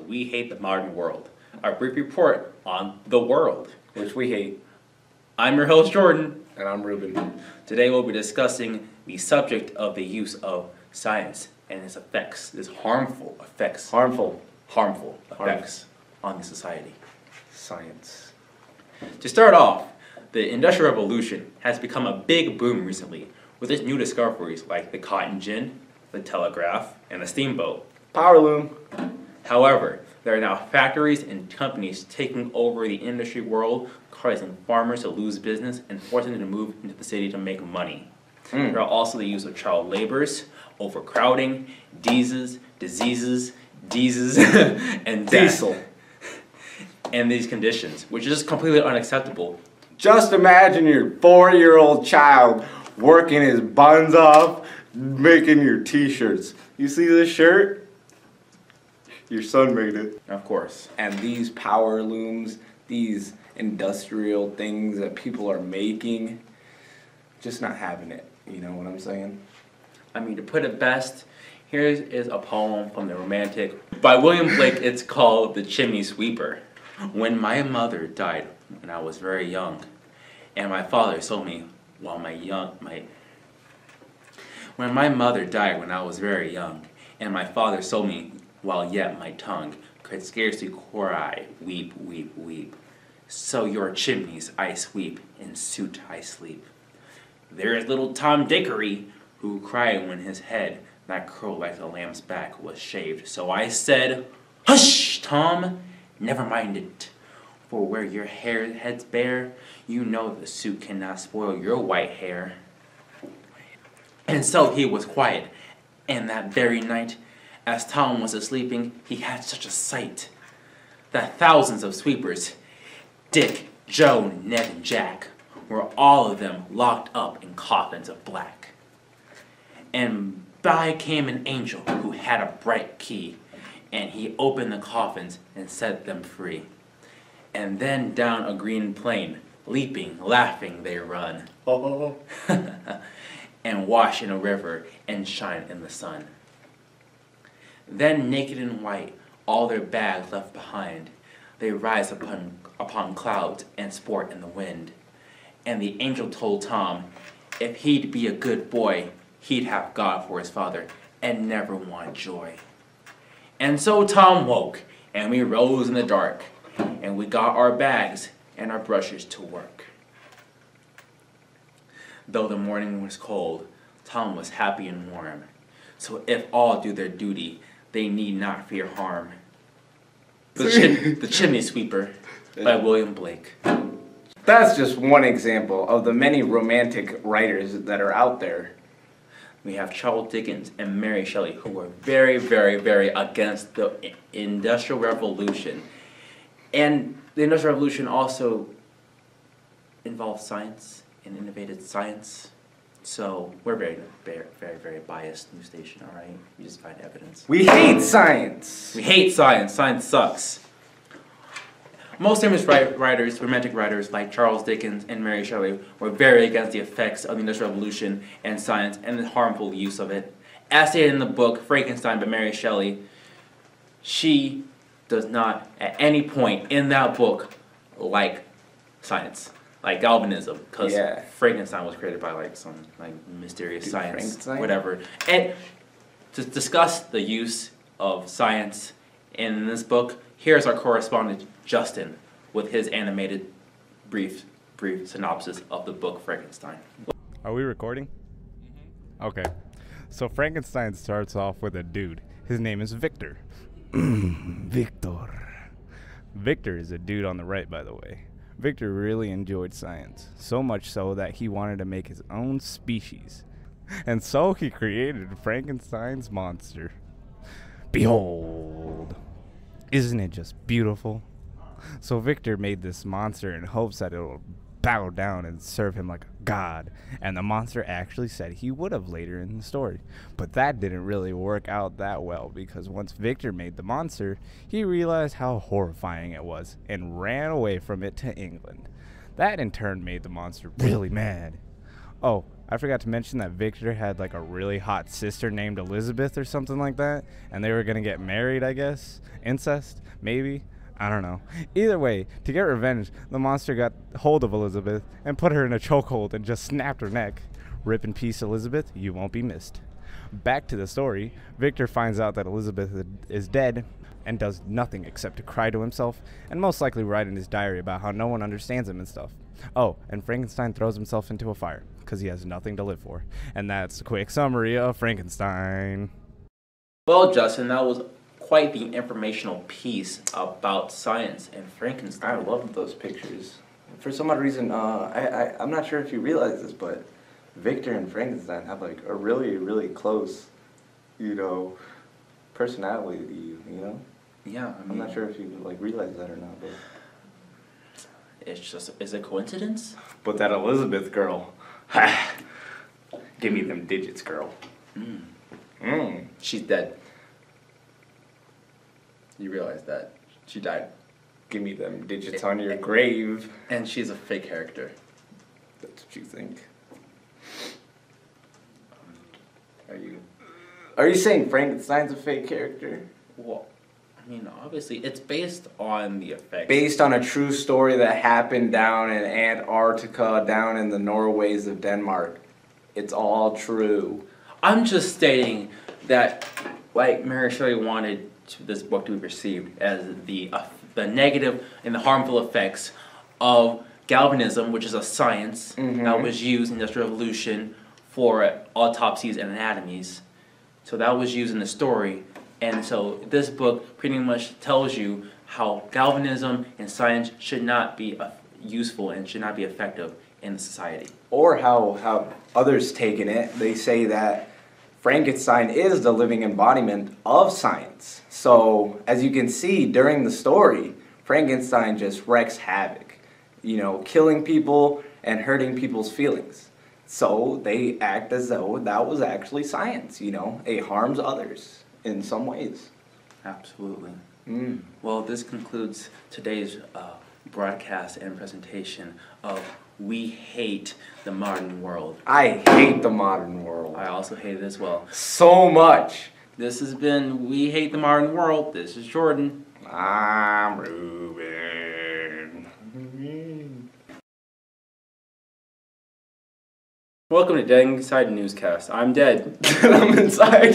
We Hate the Modern World, a brief report on the world, which we hate. I'm your host, Jordan. And I'm Rueben. Today we'll be discussing the subject of the use of science and its effects, its harmful effects. Harmful effects on the society. Science. To start off, the Industrial Revolution has become a big boom recently, with its new discoveries like the cotton gin, the telegraph, and the steamboat. Power loom. However, there are now factories and companies taking over the industry world, causing farmers to lose business and forcing them to move into the city to make money. There are also the use of child labors, overcrowding, diseases, and Diesel. And these conditions, which is completely unacceptable. Just imagine your 4-year-old child working his buns off, making your t-shirts. You see this shirt? Your son made it. Of course. And these power looms, these industrial things that people are making, just not having it. You know what I'm saying? I mean, to put it best, here is a poem from the Romantic by William Blake. It's called The Chimney Sweeper. When my mother died when I was very young, and my father sold me when my mother died when I was very young, and my father sold me while yet my tongue could scarcely cry, weep, weep, weep. So your chimneys I sweep, in suit I sleep. There is little Tom Dickory, who cried when his head, that curled like a lamb's back, was shaved. So I said, hush, Tom, never mind it. For where your head's bare, you know the suit cannot spoil your white hair. And so he was quiet, and that very night, as Tom was asleeping, he had such a sight that thousands of sweepers, Dick, Joe, Ned, and Jack, were all of them locked up in coffins of black. And by came an angel who had a bright key, and he opened the coffins and set them free. And then down a green plain, leaping, laughing, they run. And wash in a river and shine in the sun. Then naked and white, all their bags left behind, they rise upon clouds and sport in the wind. And the angel told Tom, if he'd be a good boy, he'd have God for his father and never want joy. And so Tom woke, and we rose in the dark, and we got our bags and our brushes to work. Though the morning was cold, Tom was happy and warm. So if all do their duty, they need not fear harm. The Chimney Sweeper by William Blake. That's just one example of the many romantic writers that are out there. We have Charles Dickens and Mary Shelley, who were very, very, very against the Industrial Revolution. And the Industrial Revolution also involved science and innovated science. So we're very, very, very, very biased news station, all right? We just find evidence. We hate science. We hate science. Science sucks. Most famous writers, romantic writers like Charles Dickens and Mary Shelley, were very against the effects of the Industrial Revolution and science and the harmful use of it. As stated in the book Frankenstein by Mary Shelley, she does not at any point in that book like science, like galvanism, because Frankenstein was created by like some like mysterious science, whatever. And to discuss the use of science in this book, here's our correspondent Justin with his animated brief synopsis of the book Frankenstein. Are we recording? Okay. So Frankenstein starts off with a dude. His name is Victor. Victor is a dude on the right, by the way. Victor really enjoyed science, so much so that he wanted to make his own species. And so he created Frankenstein's monster. Behold! Isn't it just beautiful? So Victor made this monster in hopes that it will bow down and serve him like a god, and the monster actually said he would have later in the story. But that didn't really work out that well, because once Victor made the monster, he realized how horrifying it was and ran away from it to England. That in turn made the monster really mad. Oh, I forgot to mention that Victor had like a really hot sister named Elizabeth or something like that, and they were gonna get married, I guess. Incest, maybe. I don't know. Either way, to get revenge, the monster got hold of Elizabeth and put her in a chokehold and just snapped her neck. Rip in peace, Elizabeth. You won't be missed. Back to the story. Victor finds out that Elizabeth is dead and does nothing except to cry to himself and most likely write in his diary about how no one understands him and stuff. Oh, and Frankenstein throws himself into a fire because he has nothing to live for. And that's a quick summary of Frankenstein. Well, Justin, that was quite the informational piece about science and Frankenstein. I love those pictures. For some odd reason, I'm not sure if you realize this, but Victor and Frankenstein have like a really, really close, personality to you, Yeah, I'm not sure if you like realize that or not, but is it coincidence? But that Elizabeth girl, give me them digits, girl. She's dead. You realize that she died, Give me them digits on your grave. and she's a fake character. That's what you think. Are you saying Frankenstein's a fake character? Well, I mean, obviously, it's based on the effects. Based on a true story that happened down in Antarctica, down in the Norways of Denmark. It's all true. I'm just stating that, like Mary Shelley wanted this book to be perceived as the negative and the harmful effects of galvanism, which is a science that was used in the Industrial Revolution for autopsies and anatomies. So that was used in the story. And so this book pretty much tells you how galvanism and science should not be useful and should not be effective in society. Or how others taken it, they say that Frankenstein is the living embodiment of science. So as you can see during the story, Frankenstein just wreaks havoc, killing people and hurting people's feelings. So they act as though that was actually science, it harms others in some ways. Absolutely. Well, this concludes today's broadcast and presentation of We Hate the Modern World. I hate the modern world. I also hate it as well. So much. This has been We Hate the Modern World. This is Jordan. I'm Ruben. Welcome to Dead Inside Newscast. I'm dead. I'm inside.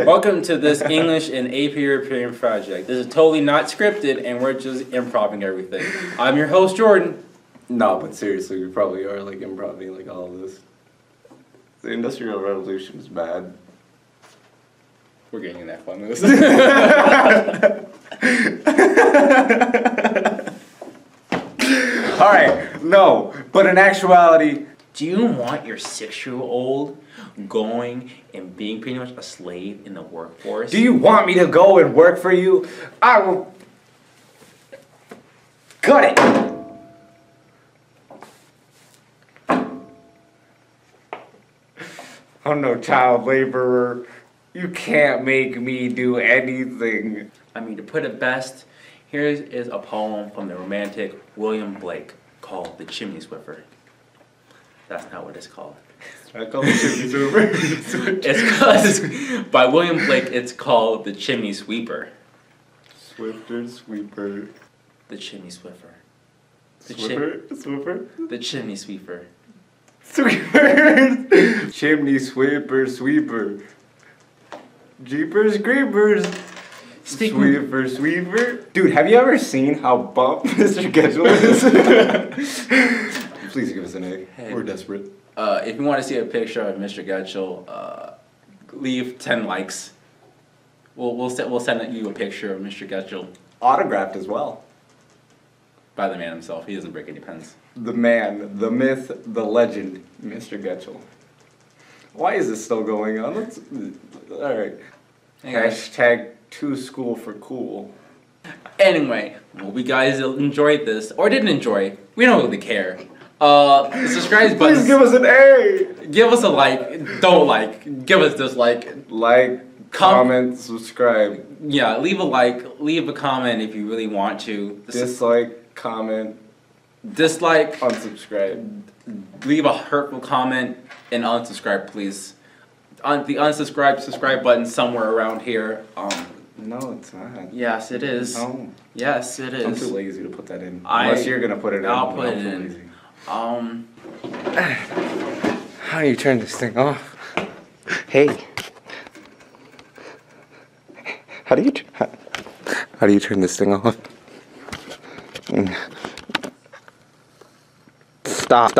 Welcome to this English and AP European project. This is totally not scripted, and we're just improvising everything. I'm your host, Jordan. No, but seriously, we probably are like improvising like all of this. The Industrial Revolution is bad. We're getting in that fun news. Alright, no, but in actuality, Do you want your 6-year-old going and being pretty much a slave in the workforce? do you want me to go and work for you? I will. Cut it! I'm no child laborer. You can't make me do anything. I mean, to put it best, here is a poem from the romantic William Blake called The Chimney Swiffer. That's not what it's called. I call it chimney sweeper. By William Blake, it's called The Chimney Sweeper. Swifter, sweeper. The Chimney Swiffer. Swiffer? The Chimney Sweeper. Sweeper! Chimney sweeper, sweeper. Jeepers, creepers. Sweeper, sweeper. Dude, have you ever seen how bump Mr. Getchell is? Please give us an egg. Hey. We're desperate. If you want to see a picture of Mr. Getchell, leave 10 likes. We'll send you a picture of Mr. Getchell Autographed as well. by the man himself. He doesn't break any pens. The man, the myth, the legend, Mr. Getchell. Why is this still going on? Alright. Hashtag to school for cool. Anyway, hope you guys enjoyed this or didn't enjoy. We don't really care. The subscribe button. Please give us an A! Give us a like. Don't like. Give us dislike. Like, comment, subscribe. Yeah, leave a like, leave a comment if you really want to. Dislike, comment, Dislike, unsubscribe. leave a hurtful comment, and unsubscribe, please. The unsubscribe, subscribe button somewhere around here. No, it's not. Yes, it is. No. Yes, it is. I'm too lazy to put that in. Unless you're gonna put it in. I'll put it I'm too in. lazy. How do you turn this thing off? Hey. How do you turn this thing off? Stop.